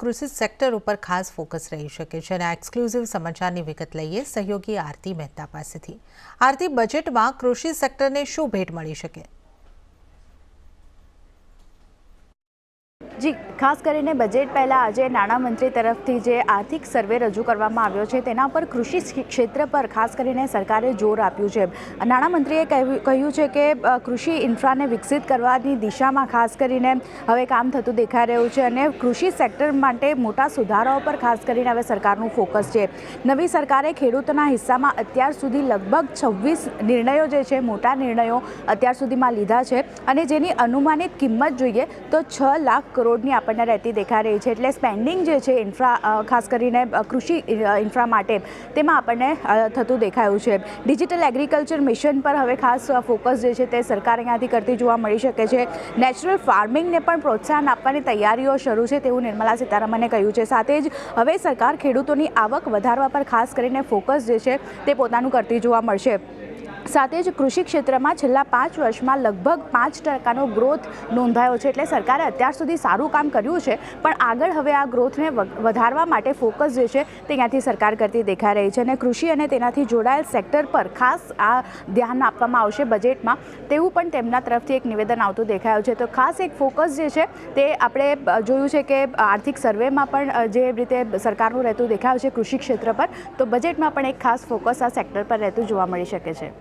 કૃષિ સેક્ટર ઉપર ખાસ ફોકસ રહી શકે છે અને એક્સક્લુઝિવ સમાચારની વિગત લઈએ સહયોગી આરતી મહેતા પાસેથી। આરતી, બજેટમાં કૃષિ સેક્ટરને શું ભેટ મળી શકે? જી, ખાસ કરીને બજેટ પહેલાં આજે નાણામંત્રી તરફથી જે આર્થિક સર્વે રજૂ કરવામાં આવ્યો છે તેના પર કૃષિ ક્ષેત્ર પર ખાસ કરીને સરકારે જોર આપ્યું છે। નાણામંત્રીએ કહ્યું છે કે કૃષિ ઇન્ફ્રાને વિકસિત કરવાની દિશામાં ખાસ કરીને હવે કામ થતું દેખાઈ રહ્યું છે અને કૃષિ સેક્ટર માટે મોટા સુધારાઓ પર ખાસ કરીને હવે સરકારનું ફોકસ છે। નવી સરકારે ખેડૂતોના હિસ્સામાં અત્યાર સુધી લગભગ 26 નિર્ણયો જે છે, મોટા નિર્ણયો અત્યાર સુધીમાં લીધા છે અને જેની અનુમાનિત કિંમત જોઈએ તો 6 લાખ કરોડની આપણને રહેતી દેખાઈ રહી છે। એટલે સ્પેન્ડિંગ જે છે ઇન્ફ્રા, ખાસ કરીને કૃષિ ઇન્ફ્રા માટે, તેમાં આપણને થતું દેખાયું છે। ડિજિટલ એગ્રીકલ્ચર મિશન પર હવે ખાસ ફોકસ જે છે તે સરકાર અહીંયાથી કરતી જોવા મળી શકે છે। નેચરલ ફાર્મિંગને પણ પ્રોત્સાહન આપવાની તૈયારીઓ શરૂ છે તેવું નિર્મલા સીતારમણે કહ્યું છે। સાથે જ હવે સરકાર ખેડૂતોની આવક વધારવા પર ખાસ કરીને ફોકસ જે છે તે પોતાનું કરતી જોવા મળશે। સાથે જ કૃષિ ક્ષેત્રમાં છેલ્લા 5 વર્ષમાં લગભગ 5% ગ્રોથ નોંધાયો છે। એટલે સરકારે અત્યાર સુધી સારું કામ કર્યું છે, પણ આગળ હવે આ ગ્રોથને વધારવા માટે ફોકસ જે છે તે ત્યાંથી સરકાર કરતી દેખાઈ રહી છે અને કૃષિ અને તેનાથી જોડાયેલ સેક્ટર પર ખાસ આ ધ્યાન આપવામાં આવશે બજેટમાં, તેવું પણ તેમના તરફથી એક નિવેદન આવતું દેખાયું છે। તો ખાસ એક ફોકસ જે છે તે આપણે જોયું છે કે આર્થિક સર્વેમાં પણ જે રીતે સરકારનું રહેતું દેખાયું છે કૃષિ ક્ષેત્ર પર, તો બજેટમાં પણ એક ખાસ ફોકસ આ સેક્ટર પર રહેતું જોવા મળી શકે છે।